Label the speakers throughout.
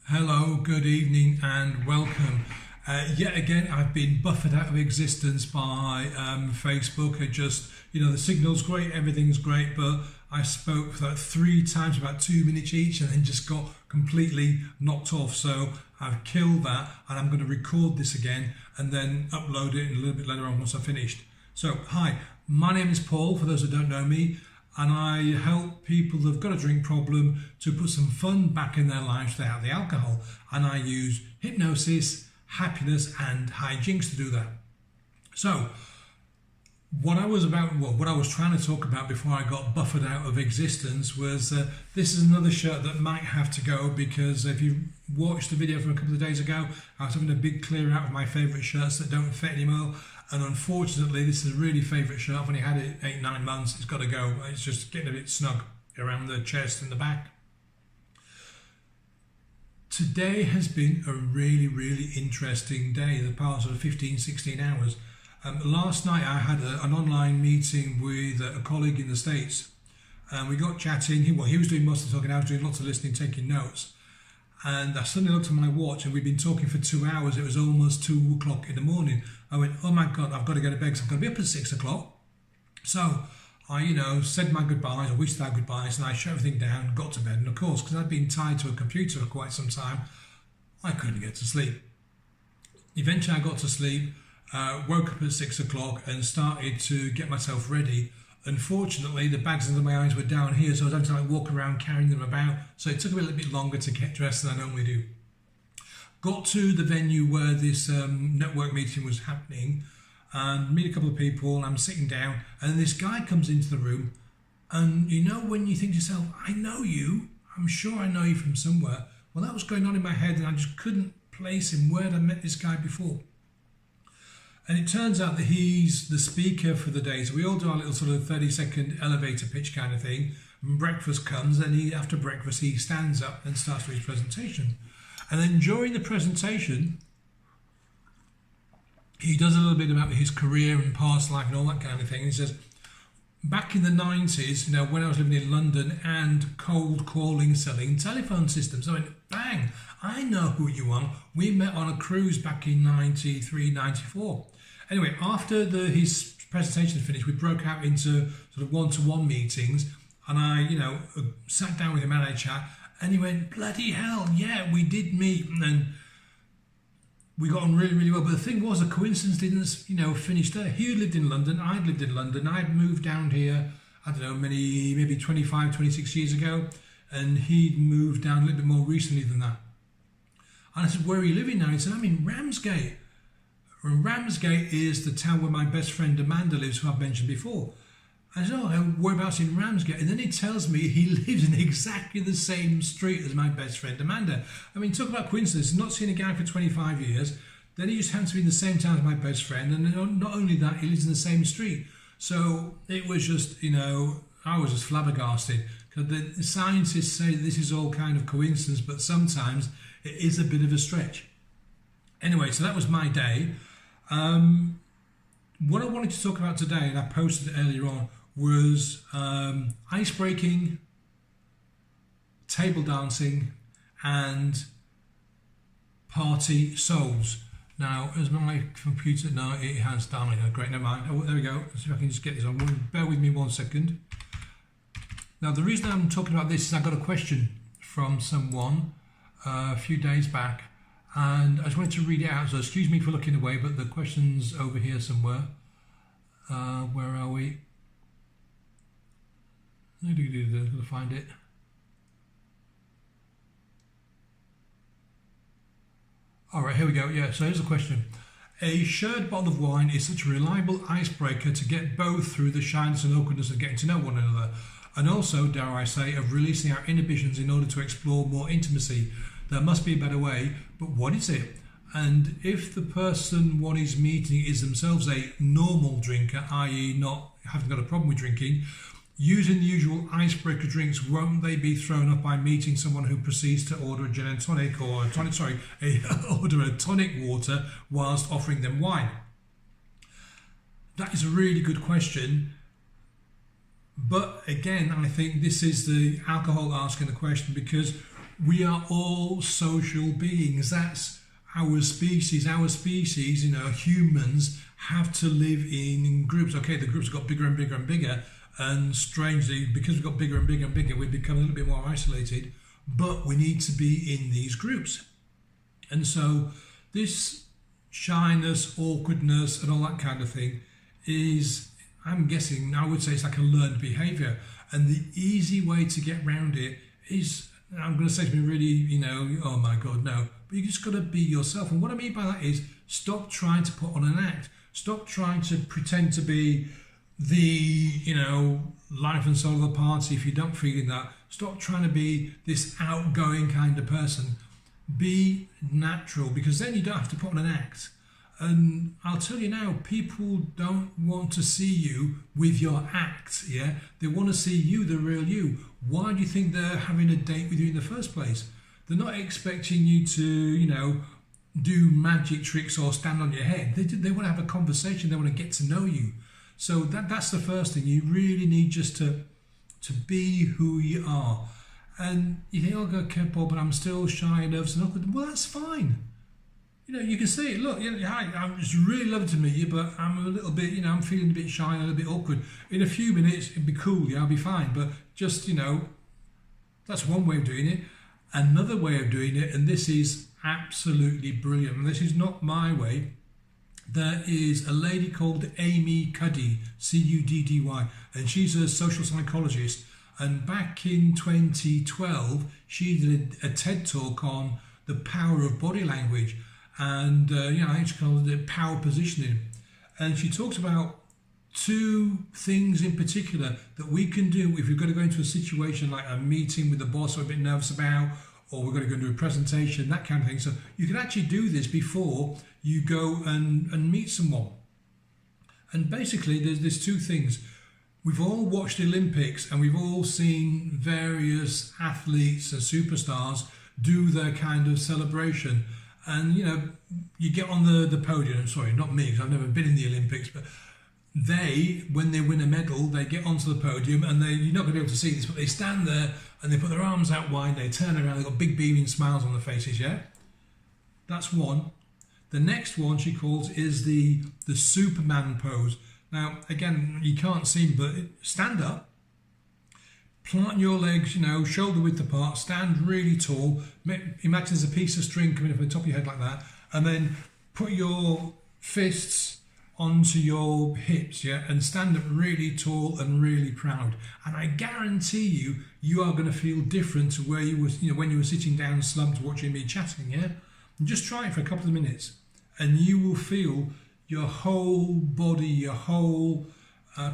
Speaker 1: Hello, good evening, and welcome. Yet again, I've been buffered out of existence by Facebook. The signal's great, everything's great, but I spoke for like 3 times, about 2 minutes each, and then just got completely knocked off. So I've killed that, and I'm going to record this again and then upload it a little bit later on once I've finished. So, hi, my name is Paul, for those who don't know me, and I help people who've got a drink problem to put some fun back in their lives without the alcohol. And I use hypnosis, happiness, and hijinks to do that. So, what I was trying to talk about before I got buffered out of existence was this is another shirt that might have to go, because if you watched the video from a couple of days ago, I was having a big clear out of my favourite shirts that don't fit anymore. And unfortunately, this is a really favourite shirt. I've only had it 8-9 months. It's got to go. It's just getting a bit snug around the chest and the back. Today has been a really, really interesting day, the past sort of 15-16 hours. Last night I had an online meeting with a colleague in the States, and we got chatting. He was doing most of the talking, I was doing lots of listening, taking notes. And I suddenly looked at my watch, and we'd been talking for 2 hours. It was almost 2 o'clock in the morning. I went, oh my God, I've got to go to bed because I'm going to be up at 6 o'clock. So I, said my goodbyes, I wished our goodbyes, and I shut everything down, got to bed. And of course, because I'd been tied to a computer for quite some time, I couldn't get to sleep. Eventually I got to sleep, woke up at 6 o'clock and started to get myself ready. Unfortunately, the bags under my eyes were down here, so I was having to walk around carrying them about. So it took a little bit longer to get dressed than I normally do. Got to the venue where this network meeting was happening and meet a couple of people, and I'm sitting down, and this guy comes into the room, and when you think to yourself, I know you, I'm sure I know you from somewhere. Well, that was going on in my head, and I just couldn't place him where I'd met this guy before. And it turns out that he's the speaker for the day. So we all do our little sort of 30-second elevator pitch kind of thing. And breakfast comes, and after breakfast, he stands up and starts with his presentation. And then during the presentation, he does a little bit about his career and past life and all that kind of thing. And he says, back in the 90s, when I was living in London and cold calling, selling telephone systems, I went, bang, I know who you are. We met on a cruise back in 93, 94. Anyway, after his presentation finished, we broke out into sort of one-to-one meetings, and I, sat down with him and I had a chat, and he went, bloody hell, yeah, we did meet, and we got on really, really well. But the thing was, the coincidence didn't, finish there. He lived in London, I'd lived in London, I'd moved down here, I don't know, maybe 25, 26 years ago, and he'd moved down a little bit more recently than that. And I said, where are you living now? He said, I'm in Ramsgate. And Ramsgate is the town where my best friend Amanda lives, who I've mentioned before. I said, oh, whereabouts in Ramsgate? And then he tells me he lives in exactly the same street as my best friend Amanda. I mean, talk about coincidence. Not seen a guy for 25 years. Then he just happens to be in the same town as my best friend. And not only that, he lives in the same street. So it was just, I was just flabbergasted. Because the scientists say this is all kind of coincidence, but sometimes it is a bit of a stretch. Anyway, so that was my day. What I wanted to talk about today, and I posted it earlier on, was ice breaking, table dancing, and party souls. Now, as my computer, no, it has, damn it, great, never mind. Oh, there we go. Let's see if I can just get this on. Bear with me 1 second. Now, the reason I'm talking about this is I got a question from someone a few days back, and I just wanted to read it out. So excuse me for looking away, but the question's over here somewhere. Where are we? I've got to find it. All right, here we go. Yeah, so here's the question. A shared bottle of wine is such a reliable icebreaker to get both through the shyness and awkwardness of getting to know one another, and also, dare I say, of releasing our inhibitions in order to explore more intimacy. There must be a better way, but what is it? And if the person one is meeting is themselves a normal drinker, i.e. not having got a problem with drinking, using the usual icebreaker drinks, won't they be thrown off by meeting someone who proceeds to order a gin and tonic order a tonic water whilst offering them wine? That is a really good question. But again, I think this is the alcohol asking the question, because We are all social beings. That's our species. Our species, humans have to live in groups. Okay, the groups got bigger and bigger and bigger, and strangely, because we've got bigger and bigger and bigger, we've become a little bit more isolated, but we need to be in these groups. And so this shyness, awkwardness, and all that kind of thing is, I'm guessing, I would say it's like a learned behaviour. And the easy way to get around it is, I'm going to say to me really, oh my God, no. But you just got to be yourself. And what I mean by that is, stop trying to put on an act. Stop trying to pretend to be the, life and soul of the party if you don't feel that. Stop trying to be this outgoing kind of person. Be natural, because then you don't have to put on an act. And I'll tell you now, people don't want to see you with your act, yeah? They want to see you, the real you. Why do you think they're having a date with you in the first place? They're not expecting you to, do magic tricks or stand on your head. They want to have a conversation. They want to get to know you. So that's the first thing. You really need just to be who you are. And you think, oh, okay, Paul, but I'm still shy, nervous and awkward. Well, that's fine. You can say, look, hi, I'm just really lovely to meet you, but I'm a little bit, I'm feeling a bit shy and a little bit awkward. In a few minutes, it'd be cool, I'll be fine. But just, that's one way of doing it. Another way of doing it, and this is absolutely brilliant, and this is not my way. There is a lady called Amy Cuddy, Cuddy, and she's a social psychologist. And back in 2012, she did a TED talk on the power of body language. And, I think she called it power positioning. And she talks about two things in particular that we can do if we've got to go into a situation like a meeting with the boss we're a bit nervous about, or we're going to go and do a presentation, that kind of thing. So you can actually do this before you go and meet someone. And basically, there's two things. We've all watched the Olympics and we've all seen various athletes and superstars do their kind of celebration. And, you get on the podium, sorry, not me, because I've never been in the Olympics, but when they win a medal, they get onto the podium and you're not going to be able to see this, but they stand there and they put their arms out wide, they turn around, they've got big beaming smiles on their faces, yeah? That's one. The next one she calls is the Superman pose. Now, again, you can't see me, but stand up, plant your legs, shoulder width apart, stand really tall. Imagine there's a piece of string coming up on the top of your head like that, and then put your fists onto your hips, yeah, and stand up really tall and really proud. And I guarantee you are going to feel different to where you was, when you were sitting down slumped watching me chatting, yeah. And just try it for a couple of minutes, and you will feel your whole body, your whole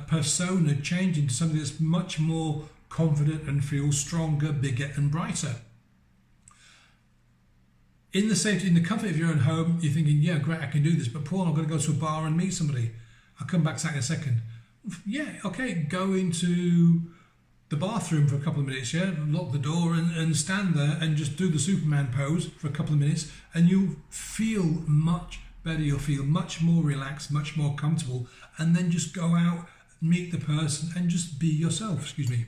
Speaker 1: persona change into something that's much more confident and feels stronger, bigger and brighter. In the safety, in the comfort of your own home, you're thinking, yeah, great, I can do this, but Paul, I'm going to go to a bar and meet somebody. I'll come back to that in a second. Yeah, okay, go into the bathroom for a couple of minutes, yeah, lock the door and stand there and just do the Superman pose for a couple of minutes, and you'll feel much better, you'll feel much more relaxed, much more comfortable, and then just go out, meet the person and just be yourself, excuse me.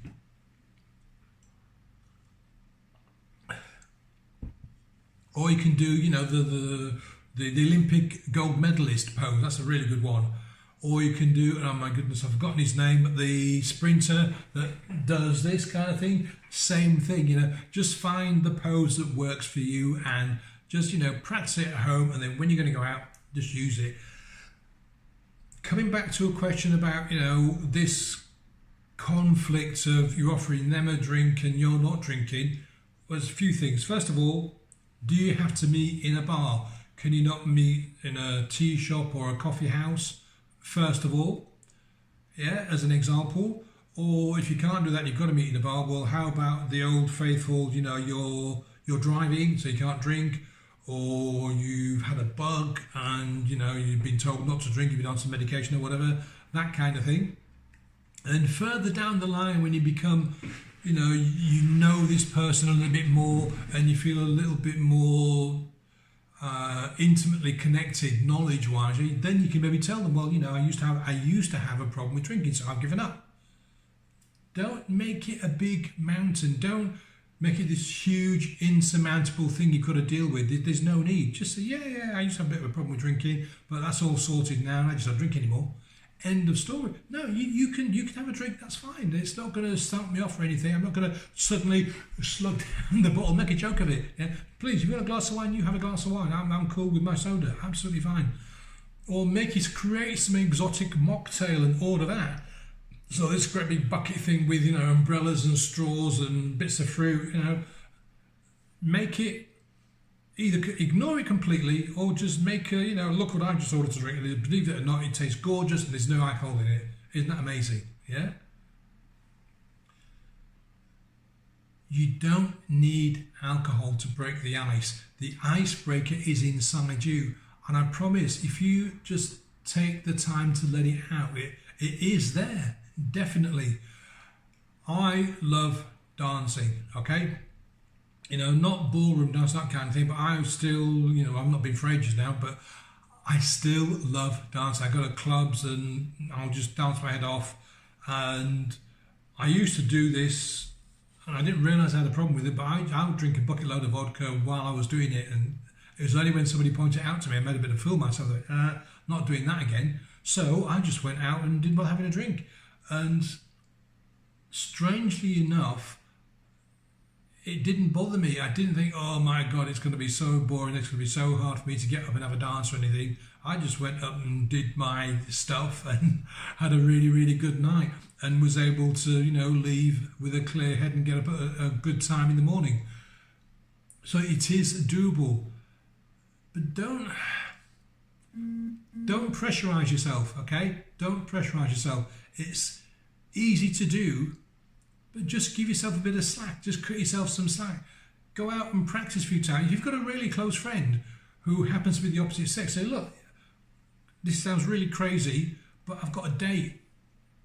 Speaker 1: Or you can do, the Olympic gold medalist pose. That's a really good one. Or you can do, oh my goodness, I've forgotten his name, but the sprinter that does this kind of thing. Same thing, just find the pose that works for you and just, practice it at home. And then when you're going to go out, just use it. Coming back to a question about, this conflict of you offering them a drink and you're not drinking, was a few things. First of all, do you have to meet in a bar? Can you not meet in a tea shop or a coffee house? First of all, yeah, as an example. Or if you can't do that, you've got to meet in a bar. Well, how about the old faithful, you're driving, so you can't drink, or you've had a bug and, you've been told not to drink, you've been on some medication or whatever, that kind of thing. And further down the line, when you become, you know this person a little bit more and you feel a little bit more intimately connected knowledge-wise, then you can maybe tell them, well, I used to have a problem with drinking, so I've given up. Don't make it a big mountain. Don't make it this huge, insurmountable thing you've got to deal with. There's no need. Just say, yeah, I used to have a bit of a problem with drinking, but that's all sorted now, and I just don't drink anymore. End of story. No, you can have a drink, that's fine. It's not going to start me off or anything. I'm not going to suddenly slug down the bottle, make a joke of it. Yeah? Please, if you've got a glass of wine, you have a glass of wine. I'm cool with my soda, absolutely fine. Or create some exotic mocktail and order that. So this great big bucket thing with, umbrellas and straws and bits of fruit, make it, either ignore it completely or just make a, look what I've just ordered to drink. And believe it or not, it tastes gorgeous and there's no alcohol in it. Isn't that amazing? Yeah? You don't need alcohol to break the ice. The icebreaker is inside you. And I promise, if you just take the time to let it out, it is there. Definitely. I love dancing, okay? Not ballroom dance, that kind of thing, but I still, I've not been for ages now, but I still love dancing. I go to clubs and I'll just dance my head off. And I used to do this, and I didn't realise I had a problem with it, but I would drink a bucket load of vodka while I was doing it, and it was only when somebody pointed it out to me, I made a bit of a fool of myself, not doing that again. So I just went out and didn't bother having a drink. And strangely enough, it didn't bother me. I didn't think, oh my God, it's going to be so boring, it's going to be so hard for me to get up and have a dance or anything. I just went up and did my stuff and had a really, really good night and was able to, leave with a clear head and get up at a good time in the morning. So it is doable. But don't pressurize yourself, okay? Don't pressurize yourself. It's easy to do, but just give yourself a bit of slack. Just cut yourself some slack. Go out and practice a few times. If you've got a really close friend who happens to be the opposite sex, say, look, this sounds really crazy, but I've got a date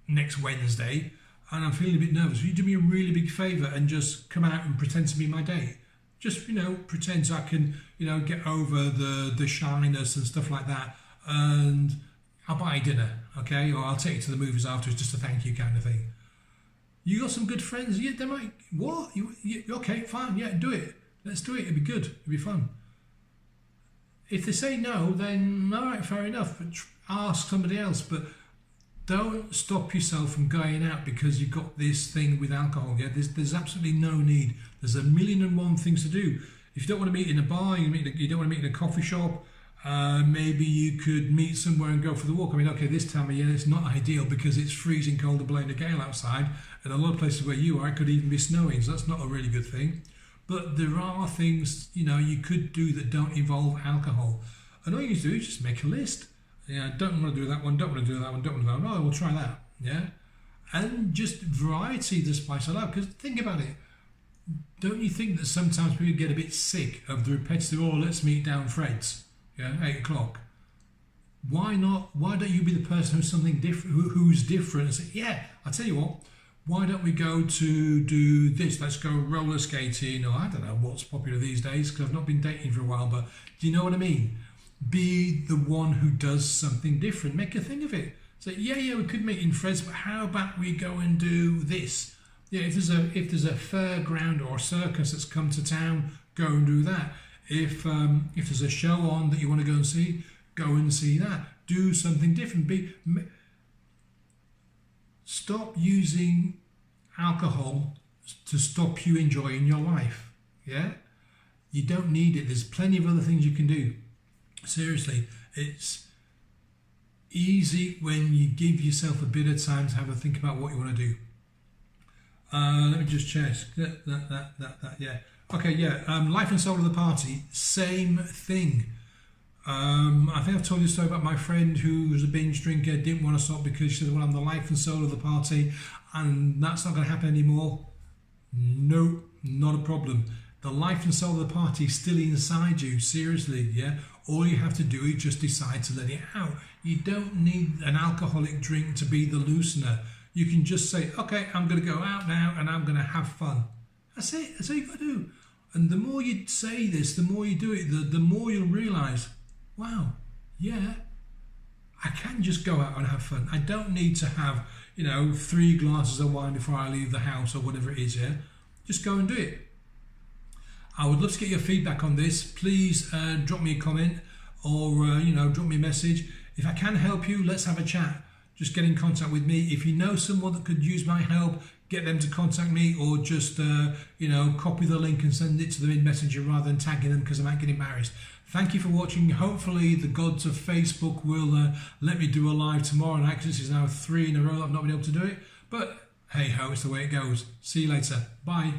Speaker 1: next Wednesday and I'm feeling a bit nervous. Will you do me a really big favour and just come out and pretend to be my date? Just, pretend so I can, get over the shyness and stuff like that. And I'll buy you dinner, okay? Or I'll take you to the movies afterwards, just a thank you kind of thing. You got some good friends, yeah, they might, what? Okay, fine, yeah, do it. Let's do it, it'll be good, it'll be fun. If they say no, then all right, fair enough, but ask somebody else. But don't stop yourself from going out because you've got this thing with alcohol. Yeah, there's absolutely no need. There's a million and one things to do. If you don't want to meet in a bar, you don't want to meet in a coffee shop, maybe you could meet somewhere and go for the walk. I mean, okay, this time of year it's not ideal because it's freezing cold and blowing a gale outside, and a lot of places where you are it could even be snowing, so that's not a really good thing. But there are things, you could do that don't involve alcohol. And all you need to do is just make a list. Yeah, don't want to do that one, don't want to do that one, don't want to do that one. Oh, we'll try that. Yeah. And just variety the spice of life. Because think about it. Don't you think that sometimes people get a bit sick of the repetitive, let's meet down Fred's, 8 o'clock? Why not? Why don't you be the person who's something different, who's different and say, yeah, I'll tell you what, why don't we go to do this? Let's go roller skating, or I don't know what's popular these days because I've not been dating for a while, but do you know what I mean? Be the one who does something different. Make a thing of it. Say, yeah, we could meet in Fred's, but how about we go and do this? Yeah, if there's a fairground or a circus that's come to town, go and do that. If there's a show on that you want to go and see that. Do something different. Stop using alcohol to stop you enjoying your life. Yeah, you don't need it. There's plenty of other things you can do. Seriously, it's easy when you give yourself a bit of time to have a think about what you want to do. Let me just check. Yeah. Okay, yeah. Life and soul of the party, same thing. I think I've told you a story about my friend who was a binge drinker, didn't want to stop because she said, well, I'm the life and soul of the party, and that's not going to happen anymore. No, not a problem. The life and soul of the party is still inside you, seriously, yeah? All you have to do is just decide to let it out. You don't need an alcoholic drink to be the loosener. You can just say, okay, I'm going to go out now and I'm going to have fun. That's it. That's all you've got to do. And the more you say this, the more you do it, the more you'll realise, wow, yeah, I can just go out and have fun. I don't need to have, 3 glasses of wine before I leave the house or whatever it is, yeah? Just go and do it. I would love to get your feedback on this. Please drop me a comment or drop me a message. If I can help you, let's have a chat. Just get in contact with me. If you know someone that could use my help, get them to contact me, or just copy the link and send it to them in Messenger rather than tagging them, because I might get embarrassed. Thank you for watching. Hopefully the gods of Facebook will let me do a live tomorrow night, because this is now 3 in a row I've not been able to do it. But hey ho, it's the way it goes. See you later. Bye.